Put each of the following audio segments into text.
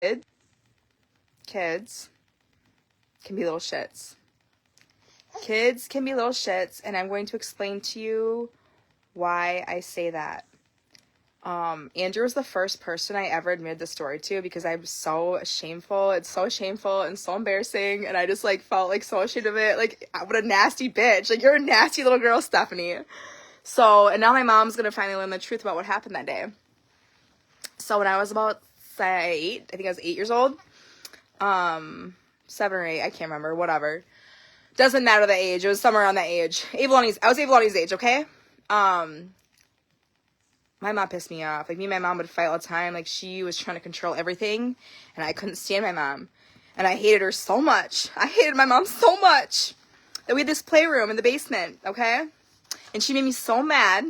Kids can be little shits. Kids can be little shits, and I'm going to explain to you why I say that. Andrew was the first person I ever admitted the story to because I'm so shameful. It's so shameful and so embarrassing, and I just, like, felt, like, so ashamed of it. Like, what a nasty bitch. Like, you're a nasty little girl, Stephanie. So, and now my mom's gonna finally learn the truth about what happened that day. So when I was about, say, I think I was 8 years old, 7 or 8, I can't remember, whatever. Doesn't matter the age, it was somewhere around that age. I was Avaloni's age, okay? My mom pissed me off. Like, me and my mom would fight all the time. Like, she was trying to control everything, and I couldn't stand my mom. And I hated her so much. I hated my mom so much that we had this playroom in the basement, okay? And she made me so mad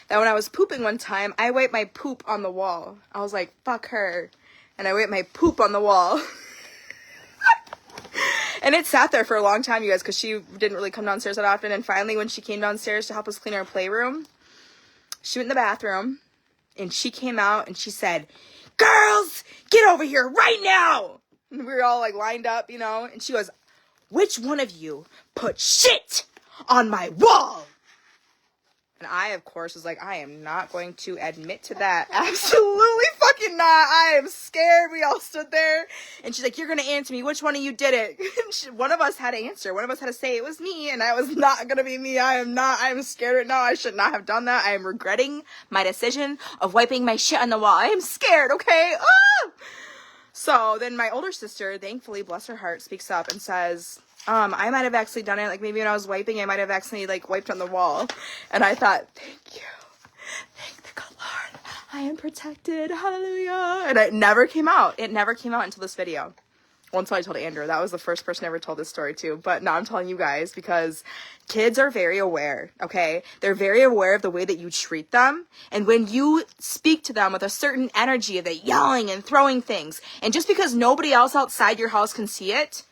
that when I was pooping one time, I wiped my poop on the wall. I was like, fuck her. And I wiped my poop on the wall. And it sat there for a long time, you guys, because she didn't really come downstairs that often. And finally, when she came downstairs to help us clean our playroom, she went in the bathroom, and she came out, and she said, "Girls, get over here right now!" And we were all, like, lined up, you know, and she goes, "Which one of you put shit on my wall?" And I, of course, was like, I am not going to admit to that. Absolutely fucking not. I am scared. We all stood there. And she's like, "You're going to answer me. Which one of you did it?" And one of us had to answer. One of us had to say it was me. And I was not going to be me. I am scared right now. I should not have done that. I am regretting my decision of wiping my shit on the wall. I am scared, okay? Ah! So then my older sister, thankfully, bless her heart, speaks up and says, I might have actually done it, like, maybe when I was wiping, I might have accidentally, like, wiped on the wall. And I thought, thank you. Thank the good Lord. I am protected. Hallelujah. And it never came out. It never came out until this video. Once I told Andrew. That was the first person I ever told this story to. But now I'm telling you guys because kids are very aware, okay? They're very aware of the way that you treat them. And when you speak to them with a certain energy of the yelling and throwing things, and just because nobody else outside your house can see it,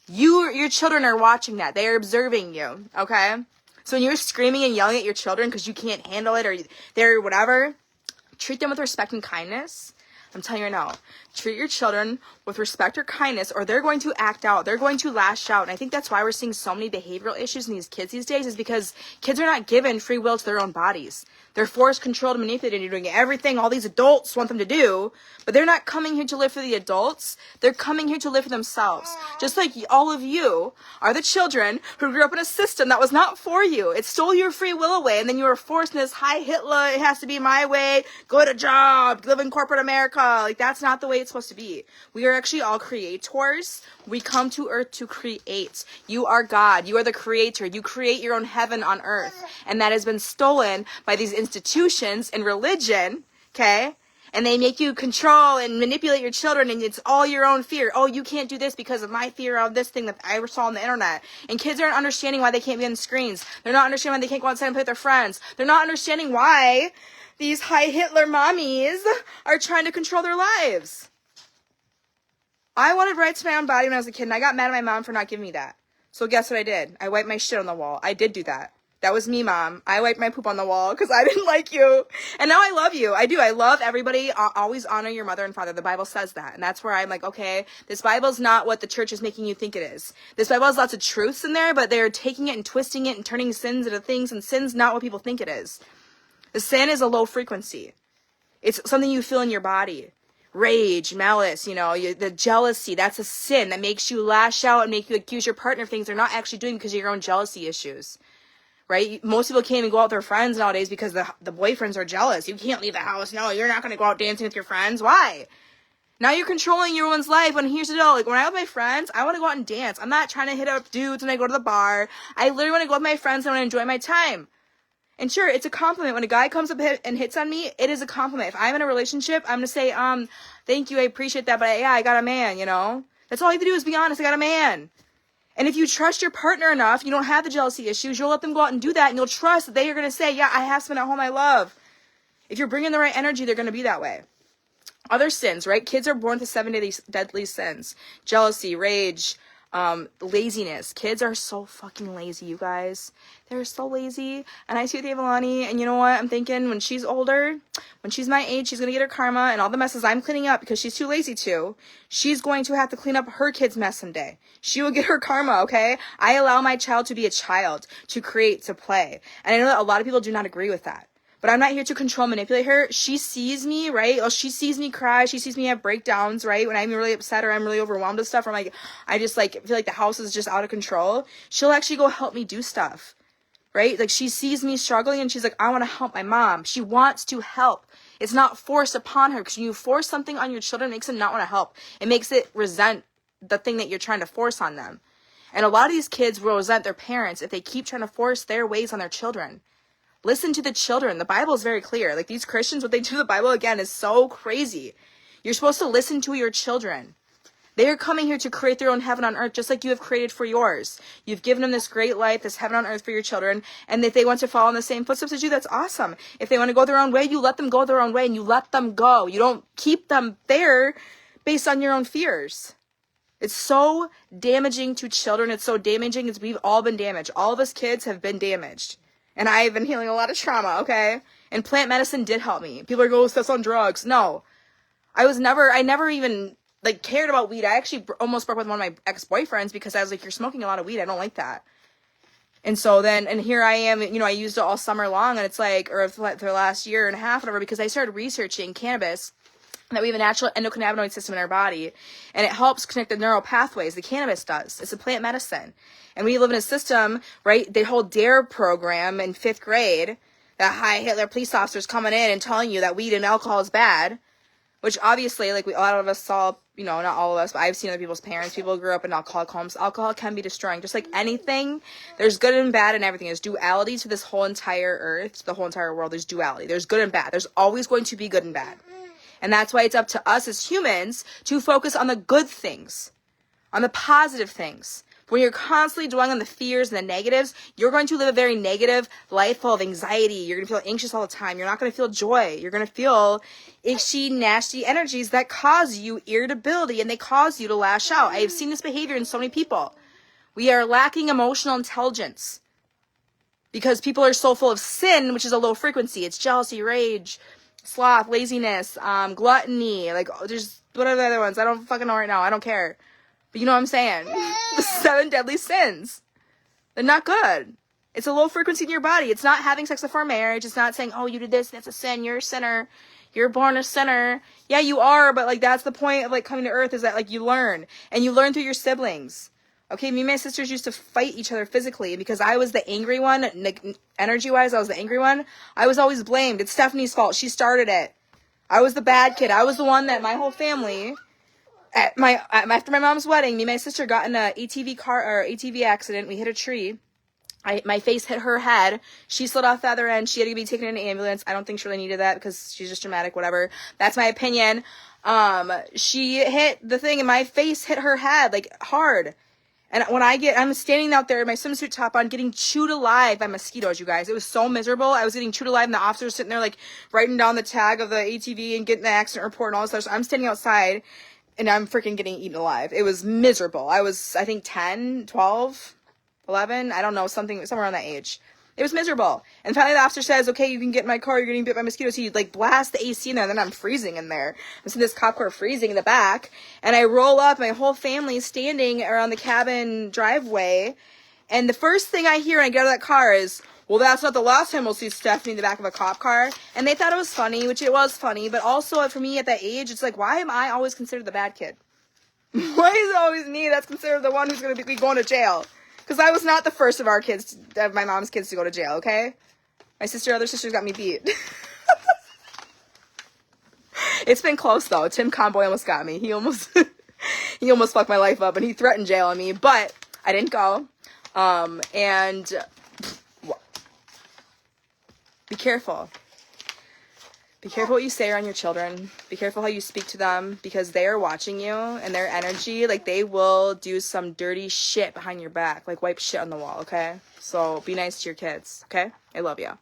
your children are watching that. They are observing you, okay? So when you're screaming and yelling at your children because you can't handle it or they're whatever, treat them with respect and kindness. I'm telling you right now, treat your children with respect or kindness or they're going to act out. They're going to lash out. And I think that's why we're seeing so many behavioral issues in these kids these days is because kids are not given free will to their own bodies. They're forced, controlled, and manipulated. You're doing everything all these adults want them to do, but they're not coming here to live for the adults. They're coming here to live for themselves. Just like all of you are the children who grew up in a system that was not for you. It stole your free will away, and then you were forced in this high Hitler, it has to be my way, go to a job, live in corporate America. Like, that's not the way it's supposed to be. We are actually all creators. We come to earth to create. You are God. You are the creator. You create your own heaven on earth. And that has been stolen by these institutions and religion, okay? And they make you control and manipulate your children, and it's all your own fear. Oh, you can't do this because of my fear of this thing that I saw on the internet. And kids aren't understanding why they can't be on screens. They're not understanding why they can't go outside and play with their friends. They're not understanding why these high Hitler mommies are trying to control their lives. I wanted rights to my own body when I was a kid, and I got mad at my mom for not giving me that. So guess what I did? I wiped my shit on the wall. I did do that. That was me, Mom. I wiped my poop on the wall because I didn't like you. And now I love you. I do. I love everybody. Always honor your mother and father. The Bible says that. And that's where I'm like, okay, this Bible's not what the church is making you think it is. This Bible has lots of truths in there, but they're taking it and twisting it and turning sins into things, and sin's not what people think it is. The sin is a low frequency. It's something you feel in your body. Rage, malice, the jealousy, that's a sin that makes you lash out and make you accuse your partner of things they're not actually doing because of your own jealousy issues, right? Most people can't even go out with their friends nowadays because the boyfriends are jealous. You can't leave the house. No, you're not going to go out dancing with your friends. Why? Now you're controlling your one's life. When here's the deal, like when I'm with my friends, I want to go out and dance. I'm not trying to hit up dudes when I go to the bar. I literally want to go with my friends and I want to enjoy my time. And sure, it's a compliment. When a guy comes up and hits on me, it is a compliment. If I'm in a relationship, I'm going to say, thank you, I appreciate that, but I got a man, That's all you have to do is be honest, I got a man. And if you trust your partner enough, you don't have the jealousy issues, you'll let them go out and do that, and you'll trust that they are going to say, yeah, I have someone at home I love. If you're bringing the right energy, they're going to be that way. Other sins, right? Kids are born to 7 deadly sins. Jealousy, rage, Laziness. Kids are so fucking lazy, you guys. They're so lazy. And I see with Avalani, and you know what? I'm thinking when she's older, when she's my age, she's gonna get her karma, and all the messes I'm cleaning up because she's too lazy to, she's going to have to clean up her kid's mess someday. She will get her karma, okay? I allow my child to be a child, to create, to play. And I know that a lot of people do not agree with that. But I'm not here to control, manipulate her. She sees me, right? Oh, she sees me cry. She sees me have breakdowns, right? When I'm really upset or I'm really overwhelmed with stuff, or I'm like, I just like feel like the house is just out of control. She'll actually go help me do stuff, right? Like she sees me struggling and she's like, I want to help my mom. She wants to help. It's not forced upon her, because when you force something on your children, it makes them not want to help. It makes it resent the thing that you're trying to force on them. And a lot of these kids will resent their parents if they keep trying to force their ways on their children. Listen to the children. The Bible is very clear. Like these Christians, what they do to the Bible, again, is so crazy. You're supposed to listen to your children. They are coming here to create their own heaven on earth, just like you have created for yours. You've given them this great life, this heaven on earth for your children. And if they want to follow in the same footsteps as you, that's awesome. If they want to go their own way, you let them go their own way, and you let them go. You don't keep them there based on your own fears. It's so damaging to children. It's so damaging. We've all been damaged. All of us kids have been damaged. And I've been healing a lot of trauma, okay? And plant medicine did help me. People are going, oh, that's on drugs. No. I never even, like, cared about weed. I actually almost broke with one of my ex-boyfriends because I was like, you're smoking a lot of weed. I don't like that. And so then, and here I am, you know, I used it all summer long, and it's like, or for the last year and a half, whatever, because I started researching cannabis, that we have a natural endocannabinoid system in our body, and it helps connect the neural pathways. The cannabis does. It's a plant medicine. And we live in a system, right, the whole DARE program in 5th grade, that high Hitler police officers coming in and telling you that weed and alcohol is bad, which obviously, like, a lot of us saw, you know, not all of us, but I've seen other people's parents. People grew up in alcoholic homes. Alcohol can be destroying. Just like anything, there's good and bad in everything. There's duality to this whole entire earth, to the whole entire world. There's duality. There's good and bad. There's always going to be good and bad. And that's why it's up to us as humans to focus on the good things, on the positive things. When you're constantly dwelling on the fears and the negatives, you're going to live a very negative life full of anxiety. You're going to feel anxious all the time. You're not going to feel joy. You're going to feel itchy, nasty energies that cause you irritability, and they cause you to lash out. I have seen this behavior in so many people. We are lacking emotional intelligence because people are so full of sin, which is a low frequency. It's jealousy, rage, sloth, laziness, gluttony, like, there's, what are the other ones? I don't fucking know right now. I don't care. But you know what I'm saying? The 7 deadly sins. They're not good. It's a low frequency in your body. It's not having sex before marriage. It's not saying, oh, you did this, that's a sin, you're a sinner. You're born a sinner. Yeah, you are, but, like, that's the point of, like, coming to earth, is that, like, you learn. And you learn through your siblings. Okay, me and my sisters used to fight each other physically because I was the angry one. Like, energy-wise, I was the angry one. I was always blamed. It's Stephanie's fault. She started it. I was the bad kid. I was the one that my whole family, after my mom's wedding, me and my sister got in a ATV accident. We hit a tree. My face hit her head. She slid off the other end. She had to be taken in an ambulance. I don't think she really needed that because she's just dramatic, whatever. That's my opinion. She hit the thing and my face hit her head, like, hard. And when I'm standing out there in my swimsuit top on, getting chewed alive by mosquitoes, you guys. It was so miserable. I was getting chewed alive, and the officers sitting there, like, writing down the tag of the ATV and getting the accident report and all this stuff. So I'm standing outside, and I'm freaking getting eaten alive. It was miserable. I was, I think, 10, 12, 11. I don't know, somewhere around that age. It was miserable. And finally the officer says, okay, you can get in my car. You're getting bit by mosquitoes. He, like, blasts the AC in there, and then I'm freezing in there. I'm seeing this cop car freezing in the back. And I roll up. My whole family is standing around the cabin driveway. And the first thing I hear when I get out of that car is, well, that's not the last time we'll see Stephanie in the back of a cop car. And they thought it was funny, which it was funny. But also, for me at that age, it's like, why am I always considered the bad kid? Why is it always me that's considered the one who's going to be going to jail? Because I was not the first of my mom's kids to go to jail, okay? My other sisters got me beat. It's been close, though. Tim Conboy almost got me. He almost fucked my life up, and he threatened jail on me, but I didn't go. And be careful. Be careful what you say around your children. Be careful how you speak to them, because they are watching you, and their energy, like, they will do some dirty shit behind your back, like wipe shit on the wall, okay? So be nice to your kids, okay? I love you.